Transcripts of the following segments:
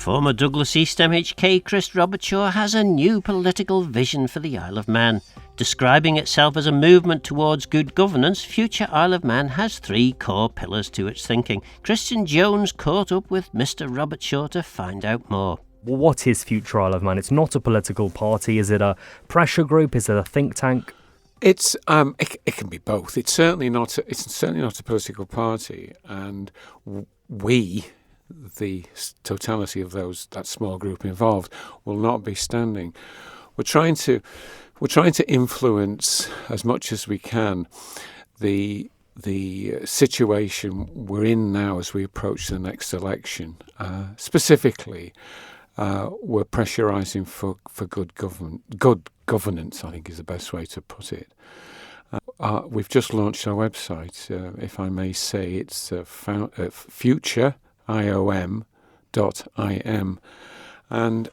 Former Douglas East MHK Chris Robertshaw has a new political vision for the Isle of Man. Describing itself as a movement towards good governance, Future Isle of Man has three core pillars to its thinking. Christian Jones caught up with Mr. Robertshaw to find out more. What is Future Isle of Man? It's not a political party. Is it a pressure group? Is it a think tank? It can be both. It's certainly not a political party, and we, the totality of that small group involved, will not be standing. We're trying to influence as much as we can the situation we're in now as we approach the next election. Specifically, we're pressurising for good governance, I think is the best way to put it. We've just launched our website, if I may say. It's future, IoM.im. And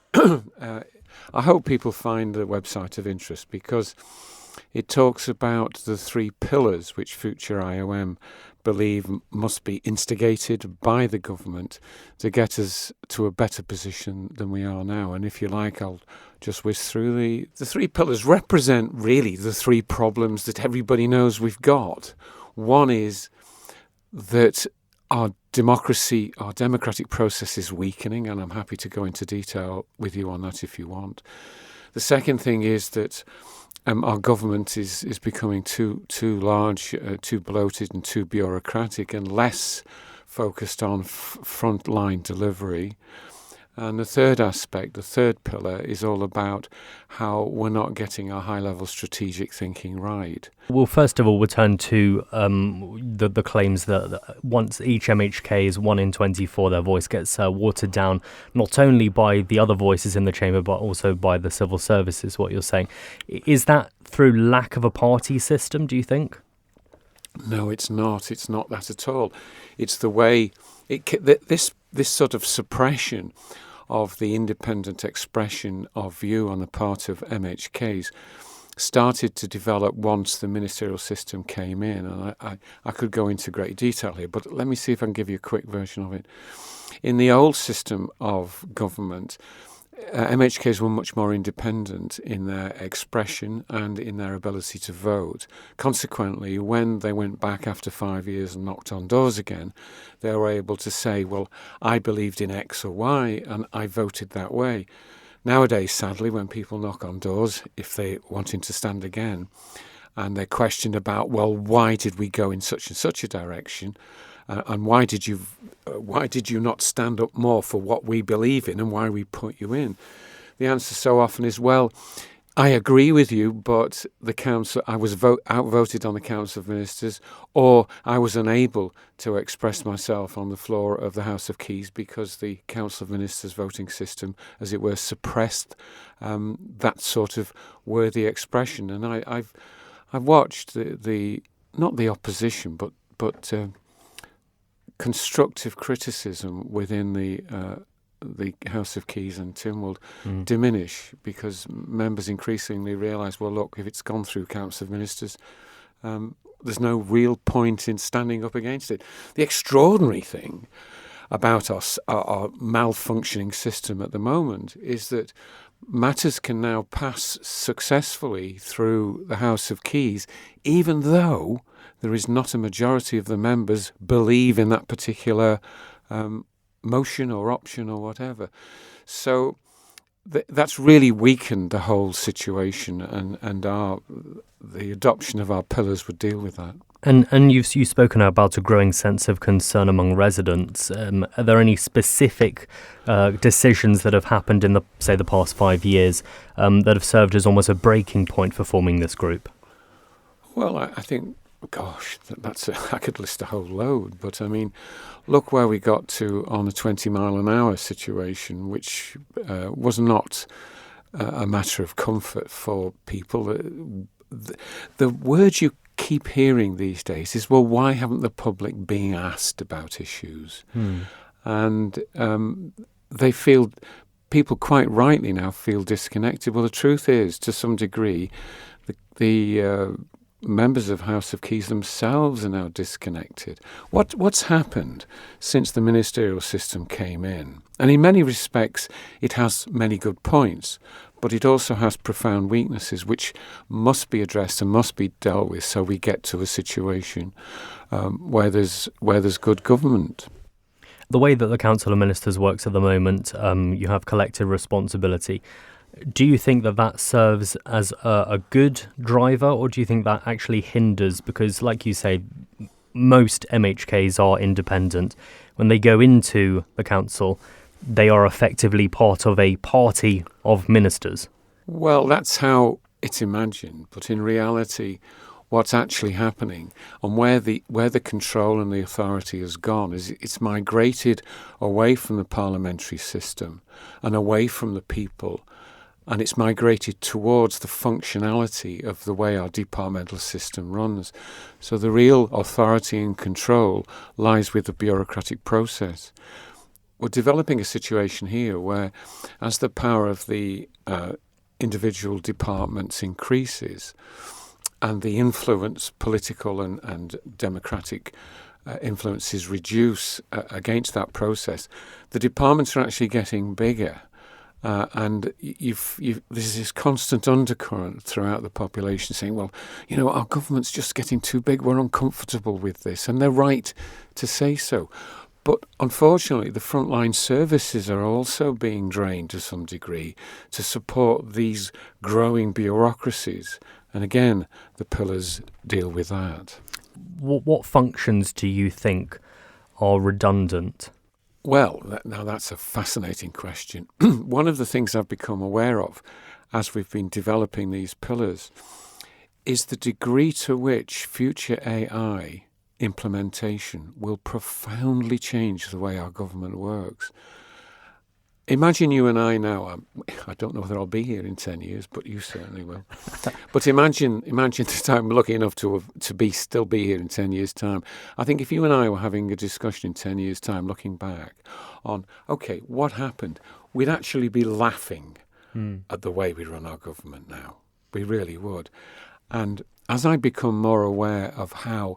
I hope people find the website of interest, because it talks about the three pillars which Future IoM believe must be instigated by the government to get us to a better position than we are now. And if you like, I'll just whiz through the three pillars. Represent really the three problems that everybody knows we've got. One is that our democratic process is weakening, and I'm happy to go into detail with you on that if you want. The second thing is that our government is becoming too large, too bloated and too bureaucratic, and less focused on frontline delivery. And the third aspect, the third pillar, is all about how we're not getting our high-level strategic thinking right. Well, first of all, we'll turn to the claims that once each MHK is 1 in 24, their voice gets watered down, not only by the other voices in the chamber, but also by the civil services, what you're saying. Is that through lack of a party system, do you think? No, it's not. It's not that at all. It's the way this sort of suppression of the independent expression of view on the part of MHKs started to develop once the ministerial system came in. And I could go into great detail here, but let me see if I can give you a quick version of it. In the old system of government, MHKs were much more independent in their expression and in their ability to vote. Consequently, when they went back after 5 years and knocked on doors again, they were able to say, well, I believed in X or Y and I voted that way. Nowadays, sadly, when people knock on doors, if they're wanting to stand again, and they're questioned about, well, why did we go in such and such a direction? And why did you not stand up more for what we believe in and why we put you in? The answer so often is, well, I agree with you, but the council, I was outvoted on the Council of Ministers, or I was unable to express myself on the floor of the House of Keys because the Council of Ministers voting system, as it were, suppressed that sort of worthy expression. And I've watched the not the opposition, but constructive criticism within the House of Keys and Tynwald diminish, because members increasingly realise, well, look, if it's gone through Council of Ministers, there's no real point in standing up against it. The extraordinary thing about our malfunctioning system at the moment is that matters can now pass successfully through the House of Keys, even though there is not a majority of the members believe in that particular motion or option or whatever. So that's really weakened the whole situation, and the adoption of our pillars would deal with that. And you've spoken about a growing sense of concern among residents. Are there any specific decisions that have happened in the past 5 years that have served as almost a breaking point for forming this group? Well, I think, gosh, I could list a whole load, but I mean, look where we got to on a 20-mile-an-hour situation, which was not a matter of comfort for people. The word you keep hearing these days is, well, why haven't the public been asked about issues? And people quite rightly now feel disconnected. Well, the truth is, to some degree, the members of House of Keys themselves are now disconnected. What's happened since the ministerial system came in? And in many respects, it has many good points, but it also has profound weaknesses which must be addressed and must be dealt with so we get to a situation where there's good government. The way that the Council of Ministers works at the moment, you have collective responsibility. Do you think that serves as a good driver, or do you think that actually hinders? Because, like you say, most MHKs are independent. When they go into the council, they are effectively part of a party of ministers. Well, that's how it's imagined, but in reality, what's actually happening and where the control and the authority has gone is it's migrated away from the parliamentary system and away from the people. And it's migrated towards the functionality of the way our departmental system runs. So the real authority and control lies with the bureaucratic process. We're developing a situation here where, as the power of the individual departments increases, and the influence, political and democratic influences reduce against that process, the departments are actually getting bigger. And there's this constant undercurrent throughout the population saying, well, our government's just getting too big, we're uncomfortable with this. And they're right to say so. But unfortunately, the frontline services are also being drained to some degree to support these growing bureaucracies. And again, the pillars deal with that. What functions do you think are redundant? Well, now that's a fascinating question. One of the things I've become aware of as we've been developing these pillars is the degree to which future AI implementation will profoundly change the way our government works. Imagine you and I now, I don't know whether I'll be here in 10 years, but you certainly will. But imagine that I'm lucky enough to still be here in 10 years' time. I think if you and I were having a discussion in 10 years' time, looking back on, okay, what happened, we'd actually be laughing at the way we run our government now. We really would. And as I become more aware of how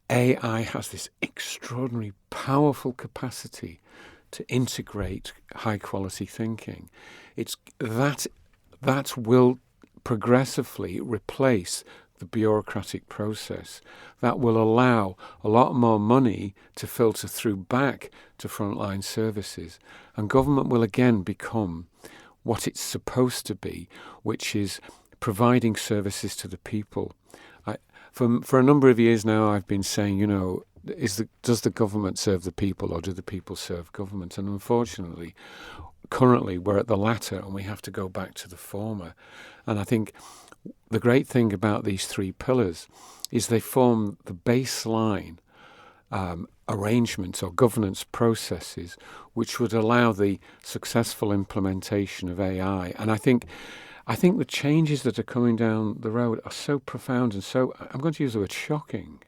AI has this extraordinary, powerful capacity to integrate high-quality thinking, it's that will progressively replace the bureaucratic process. That will allow a lot more money to filter through back to frontline services, and government will again become what it's supposed to be, which is providing services to the people. For a number of years now, I've been saying, does the government serve the people or do the people serve government? And unfortunately, currently we're at the latter and we have to go back to the former. And I think the great thing about these three pillars is they form the baseline arrangements or governance processes which would allow the successful implementation of AI. And I think the changes that are coming down the road are so profound and so, I'm going to use the word shocking,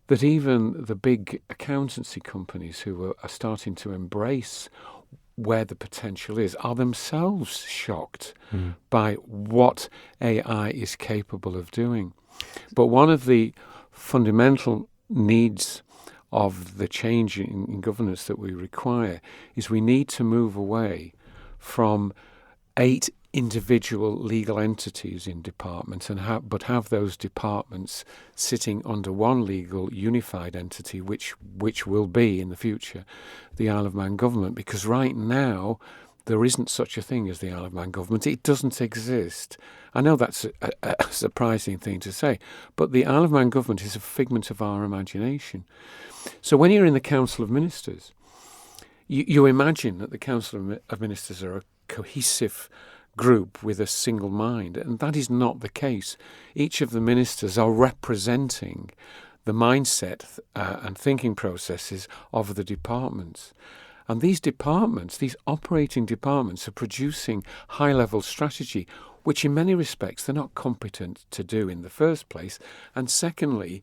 that even the big accountancy companies who are starting to embrace where the potential is are themselves shocked by what AI is capable of doing. But one of the fundamental needs of the change in governance that we require is we need to move away from 8 individual legal entities in departments but have those departments sitting under one legal unified entity, which will be in the future the Isle of Man government, because right now there isn't such a thing as the Isle of Man government. It doesn't exist. I know that's a surprising thing to say, but the Isle of Man government is a figment of our imagination. So when you're in the Council of Ministers, you imagine that the Council of Ministers are a cohesive group with a single mind, and that is not the case. Each of the ministers are representing the mindset and thinking processes of the departments. And these departments, these operating departments, are producing high-level strategy, which in many respects they're not competent to do in the first place. And secondly,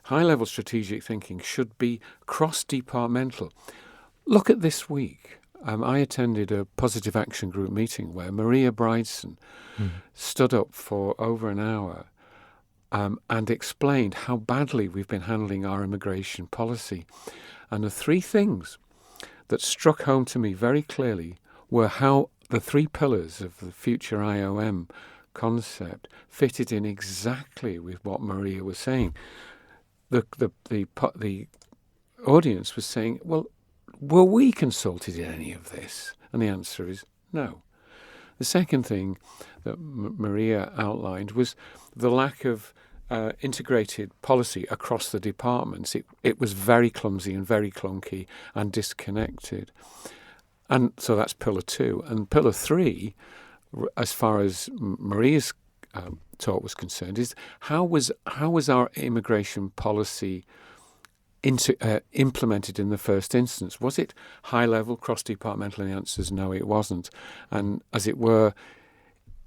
high-level strategic thinking should be cross-departmental. Look at this week. I attended a Positive Action Group meeting where Maria Bridson stood up for over an hour and explained how badly we've been handling our immigration policy. And the three things that struck home to me very clearly were how the three pillars of the future IoM concept fitted in exactly with what Maria was saying. The audience was saying, well, were we consulted in any of this? And the answer is no. The second thing that Maria outlined was the lack of integrated policy across the departments. It was very clumsy and very clunky and disconnected. And so that's pillar 2. And pillar 3, as far as Maria's talk was concerned, is how was our immigration policy implemented in the first instance? Was it high-level, cross-departmental? And the answer is no, it wasn't. And as it were,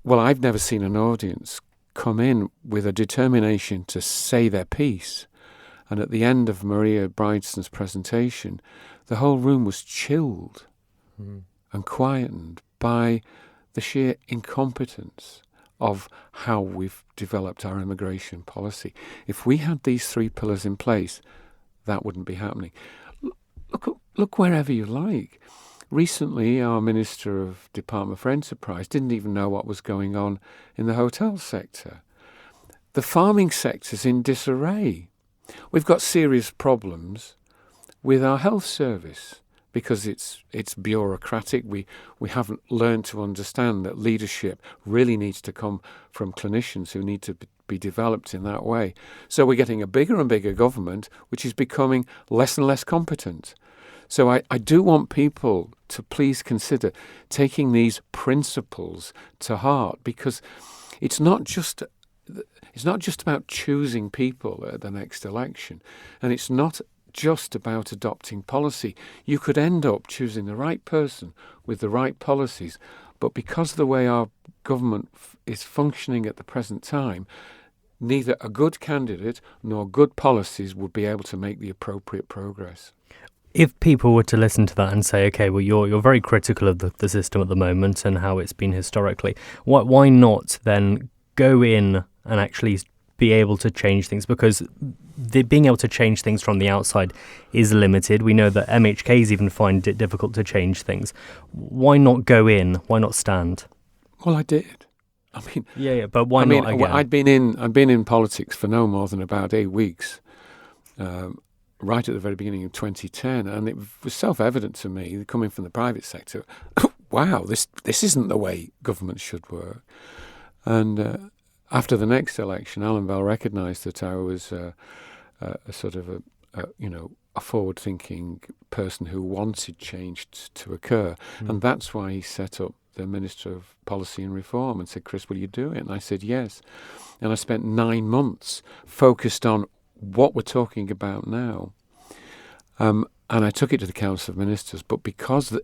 well, I've never seen an audience come in with a determination to say their piece. And at the end of Maria Brideson's presentation, the whole room was chilled and quietened by the sheer incompetence of how we've developed our immigration policy. If we had these 3 pillars in place, that wouldn't be happening. Look wherever you like. Recently, our Minister of Department for Enterprise didn't even know what was going on in the hotel sector. The farming sector's in disarray. We've got serious problems with our health service because it's bureaucratic. We haven't learned to understand that leadership really needs to come from clinicians who need to be developed in that way. So we're getting a bigger and bigger government, which is becoming less and less competent. So I do want people to please consider taking these principles to heart, because it's not just about choosing people at the next election, and it's not just about adopting policy. You could end up choosing the right person with the right policies, but because of the way our government is functioning at the present time, neither a good candidate nor good policies would be able to make the appropriate progress. If people were to listen to that and say, okay, well, you're very critical of the system at the moment and how it's been historically, why not then go in and actually be able to change things? Because being able to change things from the outside is limited. We know that MHKs even find it difficult to change things. Why not go in? Why not stand? Well, I did. I mean, yeah, but why not again? I'd been in politics for no more than about 8 weeks. Right at the very beginning of 2010, and it was self-evident to me, coming from the private sector, wow, this isn't the way government should work. And after the next election, Alan Bell recognised that I was a sort of a forward-thinking person who wanted change to occur, and that's why he set up the Minister of Policy and Reform and said, "Chris, will you do it?" And I said yes, and I spent 9 months focused on what we're talking about now. And I took it to the Council of Ministers, but because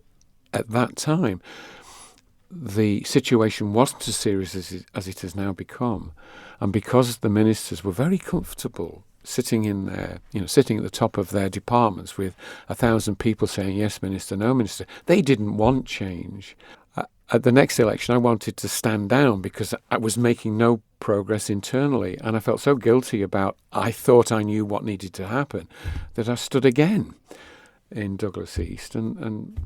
at that time the situation wasn't as serious as it has now become, and because the ministers were very comfortable sitting in there, sitting at the top of their departments with 1,000 people saying yes minister, no minister, they didn't want change. At the next election, I wanted to stand down because I was making no progress internally, and I felt so guilty about I thought I knew what needed to happen that I stood again in Douglas East, and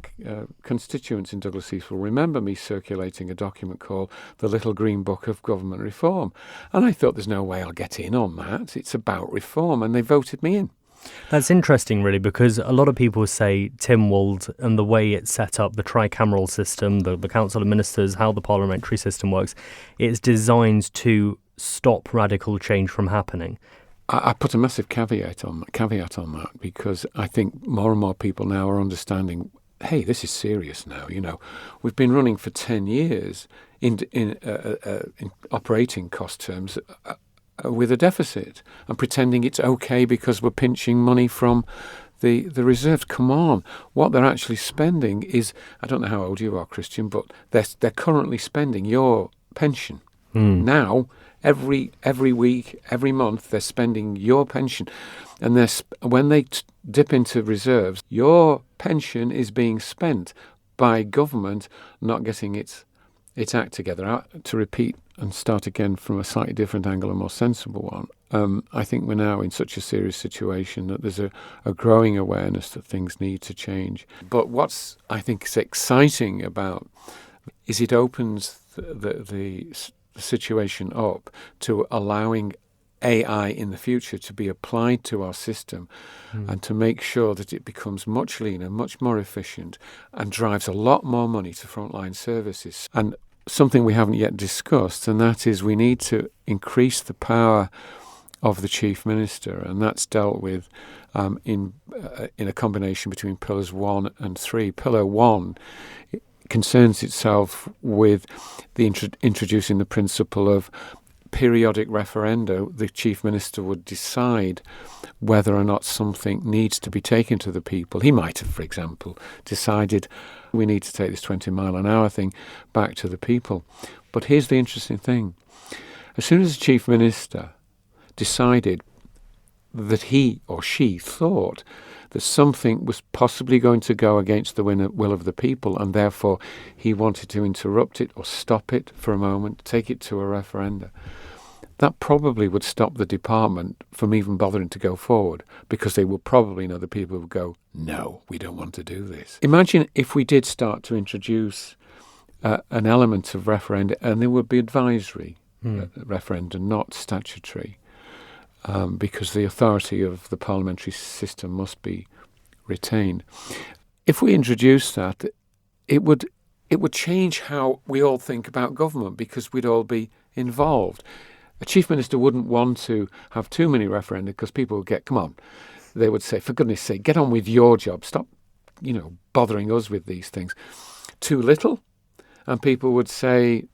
constituents in Douglas East will remember me circulating a document called The Little Green Book of Government Reform, and I thought there's no way I'll get in on that. It's about reform, and they voted me in. That's interesting, really, because a lot of people say Tynwald and the way it's set up, the tricameral system, the Council of Ministers, how the parliamentary system works, it's designed to stop radical change from happening. I put a massive caveat on that because I think more and more people now are understanding, hey, this is serious now. We've been running for 10 years in operating cost terms with a deficit and pretending it's okay because we're pinching money from the reserves. Come on. What they're actually spending is, I don't know how old you are, Christian, but they're currently spending your pension. Now, every week, every month, they're spending your pension. And when they dip into reserves, your pension is being spent by government not getting its its act together. To repeat and start again from a slightly different angle, a more sensible one, I think we're now in such a serious situation that there's a growing awareness that things need to change. But what's, I think, is exciting about is it opens the situation up to allowing AI in the future to be applied to our system and to make sure that it becomes much leaner, much more efficient, and drives a lot more money to frontline services. And something we haven't yet discussed, and that is we need to increase the power of the Chief Minister, and that's dealt with in a combination between Pillars 1 and 3. Pillar 1 concerns itself with the introducing the principle of periodic referenda. The Chief Minister would decide whether or not something needs to be taken to the people. He might have, for example, decided we need to take this 20-mile-an-hour thing back to the people. But here's the interesting thing. As soon as the Chief Minister decided that he or she thought that something was possibly going to go against the will of the people, and therefore he wanted to interrupt it or stop it for a moment, take it to a referenda, that probably would stop the department from even bothering to go forward, because they will probably know the people would go, no, we don't want to do this. Imagine if we did start to introduce an element of referenda, and there would be advisory referenda, not statutory. Because the authority of the parliamentary system must be retained. If we introduce that, it would change how we all think about government, because we'd all be involved. A Chief Minister wouldn't want to have too many referenda, because people would get, come on, they would say, for goodness sake, get on with your job, stop, bothering us with these things. Too little, and people would say,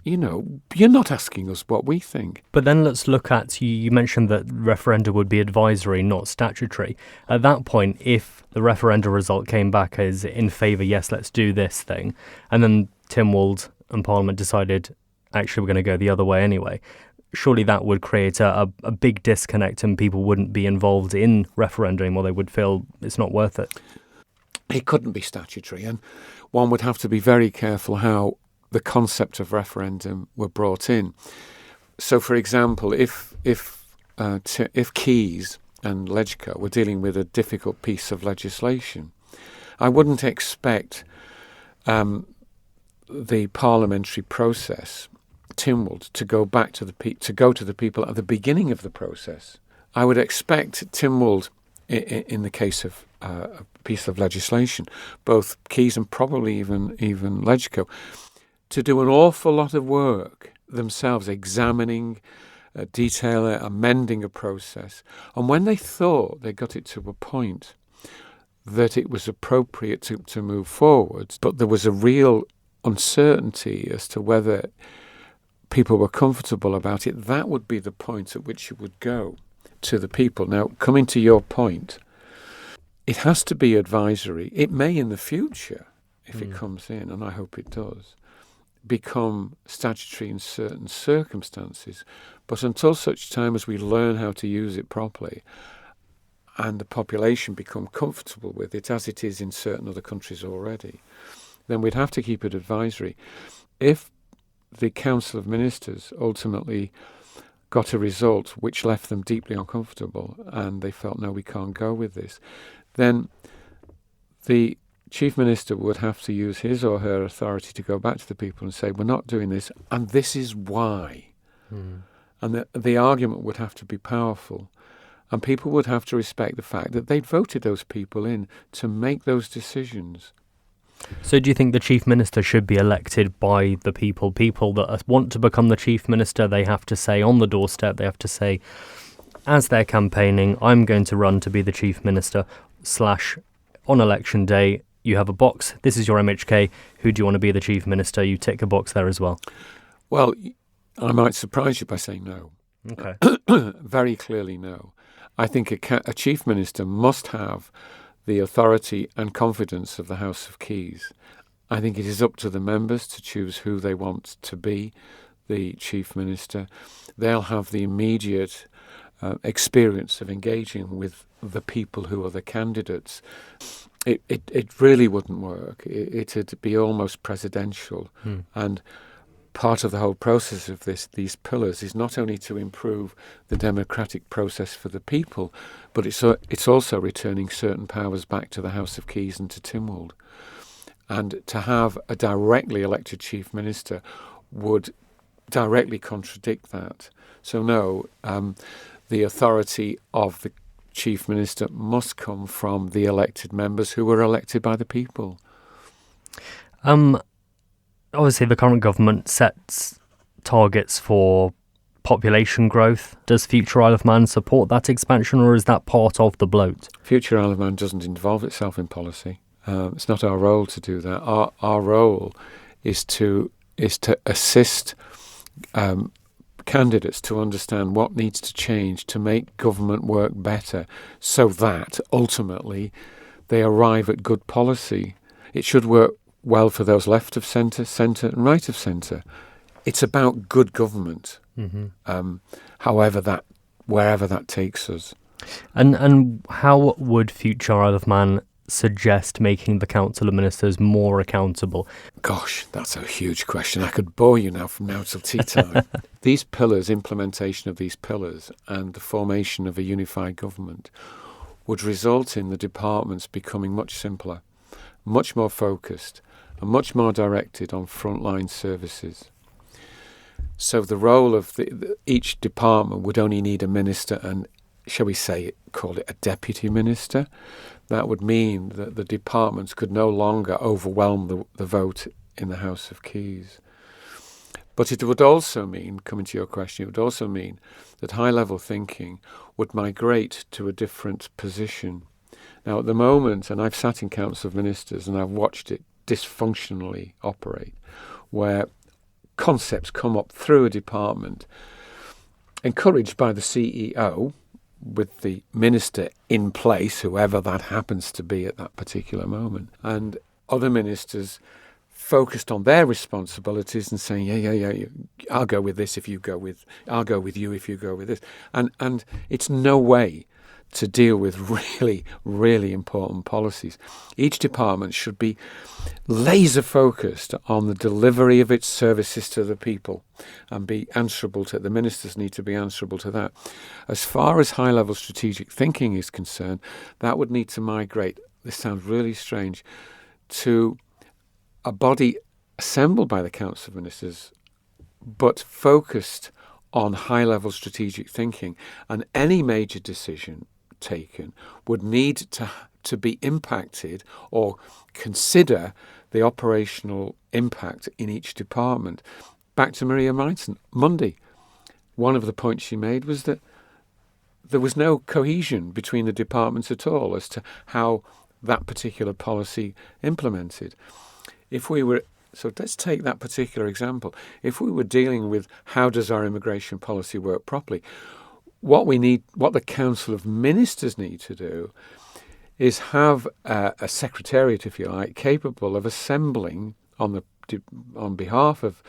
you're not asking us what we think. But then let's look at, you mentioned that referenda would be advisory, not statutory. At that point, if the referenda result came back as in favour, yes, let's do this thing, and then Tynwald and Parliament decided, actually, we're going to go the other way anyway, surely that would create a big disconnect and people wouldn't be involved in referenda anymore. They would feel it's not worth it. It couldn't be statutory, and one would have to be very careful how the concept of referendum were brought in. So, for example, if Keys and Ledger were dealing with a difficult piece of legislation, I wouldn't expect the parliamentary process, Tynwald, to go back to the people at the beginning of the process. I would expect Tynwald, in the case of a piece of legislation, both Keys and probably even Ledger, to do an awful lot of work themselves, examining, detailing, amending a process. And when they thought they got it to a point that it was appropriate to move forward, but there was a real uncertainty as to whether people were comfortable about it, that would be the point at which it would go to the people. Now, coming to your point, it has to be advisory. It may in the future, if it comes in, and I hope it does, become statutory in certain circumstances, but until such time as we learn how to use it properly and the population become comfortable with it, as it is in certain other countries already, then we'd have to keep it advisory. If the Council of Ministers ultimately got a result which left them deeply uncomfortable and they felt, no, we can't go with this, then the Chief Minister would have to use his or her authority to go back to the people and say, we're not doing this, and this is why. And the argument would have to be powerful. And people would have to respect the fact that they'd voted those people in to make those decisions. So do you think the Chief Minister should be elected by the people? People that want to become the Chief Minister, they have to say on the doorstep, they have to say, as they're campaigning, I'm going to run to be the Chief Minister, / on election day, you have a box, this is your MHK, who do you want to be the Chief Minister? You tick a box there as well. Well, I might surprise you by saying no. Okay. Very clearly no. I think a Chief Minister must have the authority and confidence of the House of Keys. I think it is up to the members to choose who they want to be the Chief Minister. They'll have the immediate experience of engaging with the people who are the candidates. It really wouldn't work. It'd be almost presidential. And part of the whole process of these pillars is not only to improve the democratic process for the people, but it's also returning certain powers back to the House of Keys and to Tynwald. And to have a directly elected chief minister would directly contradict that. So no, the authority of the chief minister must come from the elected members who were elected by the people. Obviously, the current government sets targets for population growth. Does Future Isle of Man support that expansion, or is that part of the bloat? Future Isle of Man doesn't involve itself in policy. It's not our role to do that. Our role is to assist candidates to understand what needs to change to make government work better, so that ultimately they arrive at good policy. It should work well for those left of centre, and right of centre. It's about good government, wherever that takes us. And how would Future Isle of Man suggest making the Council of Ministers more accountable? Gosh, that's a huge question. I could bore you now from now till tea time. These pillars, implementation of these pillars and the formation of a unified government would result in the departments becoming much simpler, much more focused, and much more directed on frontline services. So the role of each department would only need a minister and, shall we say, call it a deputy minister. That would mean that the departments could no longer overwhelm the vote in the House of Keys. But it would also mean, coming to your question, it would also mean that high-level thinking would migrate to a different position. Now, at the moment, and I've sat in Council of Ministers and I've watched it dysfunctionally operate, where concepts come up through a department, encouraged by the CEO, with the minister in place, whoever that happens to be at that particular moment, and other ministers focused on their responsibilities and saying, yeah, I'll go with this if you go with, I'll go with you if you go with this. And it's no way to deal with really, really important policies. Each department should be laser focused on the delivery of its services to the people and be answerable to, the ministers need to be answerable to that. As far as high-level strategic thinking is concerned, that would need to migrate, this sounds really strange, to a body assembled by the Council of Ministers but focused on high-level strategic thinking, and any major decision taken would need to be impacted or consider the operational impact in each department. Back to Maria Mundy. One of the points she made was that there was no cohesion between the departments at all as to how that particular policy implemented. So let's take that particular example. If we were dealing with how does our immigration policy work properly, what the Council of Ministers need to do is have a secretariat, if you like, capable of assembling on behalf of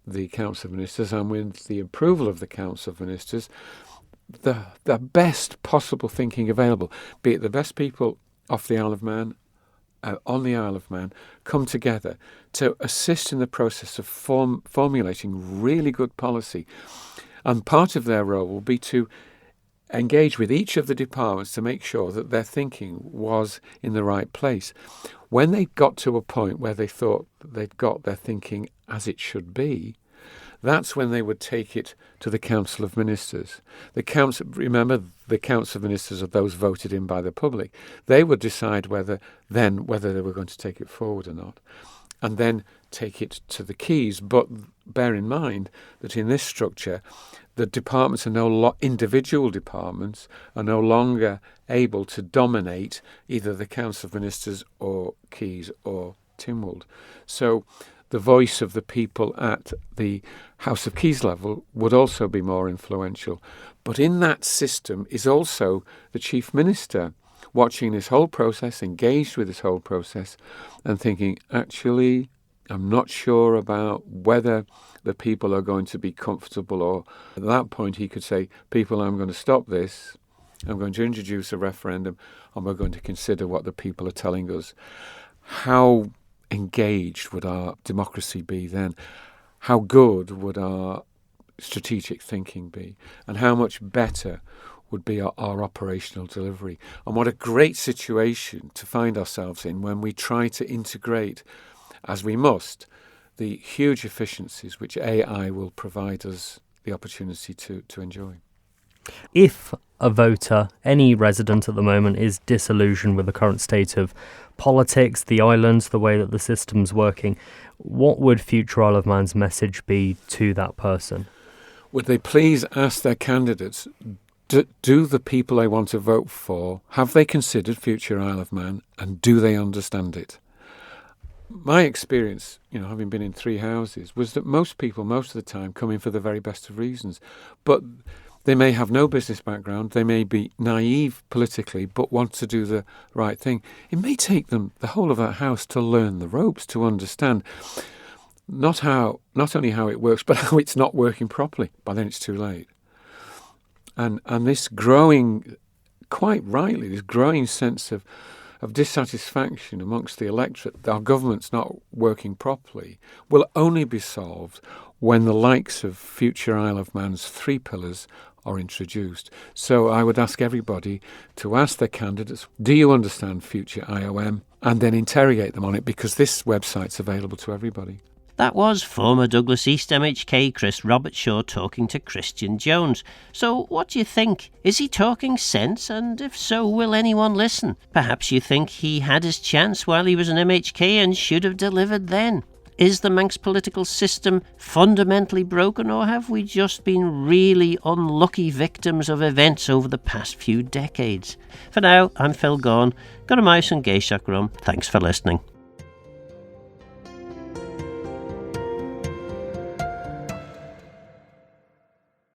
the Council of Ministers and with the approval of the Council of Ministers, the best possible thinking available, be it the best people off the Isle of Man, on the Isle of Man, come together to assist in the process of formulating really good policy. And part of their role will be to engage with each of the departments to make sure that their thinking was in the right place. When they got to a point where they thought they'd got their thinking as it should be, that's when they would take it to the Council of Ministers. Remember, the Council of Ministers are those voted in by the public. They would decide whether they were going to take it forward or not, and then take it to the Keys. But bear in mind that in this structure, the departments individual departments are no longer able to dominate either the Council of Ministers or Keys or Tynwald. So the voice of the people at the House of Keys level would also be more influential. But in that system is also the Chief Minister, watching this whole process, engaged with this whole process, and thinking, actually, I'm not sure about whether the people are going to be comfortable, or at that point he could say, people, I'm going to stop this. I'm going to introduce a referendum, and we're going to consider what the people are telling us. How engaged would our democracy be then? How good would our strategic thinking be? And how much better would be our operational delivery? And what a great situation to find ourselves in when we try to integrate, as we must, the huge efficiencies which AI will provide us the opportunity to enjoy. If a voter, any resident at the moment, is disillusioned with the current state of politics, the islands, the way that the system's working, what would Future Isle of Man's message be to that person? Would they please ask their candidates, do the people they want to vote for, have they considered Future Isle of Man, and do they understand it? My experience, having been in 3 houses, was that most people, most of the time, come in for the very best of reasons. But they may have no business background, they may be naive politically, but want to do the right thing. It may take them the whole of that house to learn the ropes, to understand not only how it works, but how it's not working properly. By then it's too late. And this growing, quite rightly, this growing sense of dissatisfaction amongst the electorate that our government's not working properly will only be solved when the likes of Future Isle of Man's 3 pillars are introduced. So I would ask everybody to ask their candidates, do you understand Future IoM? And then interrogate them on it, because this website's available to everybody. That was former Douglas East MHK Chris Robertshaw talking to Christian Jones. So what do you think? Is he talking sense? And if so, will anyone listen? Perhaps you think he had his chance while he was an MHK and should have delivered then. Is the Manx political system fundamentally broken, or have we just been really unlucky victims of events over the past few decades? For now, I'm Phil Gaughan. Got a mouse and Gaishak rum. Thanks for listening.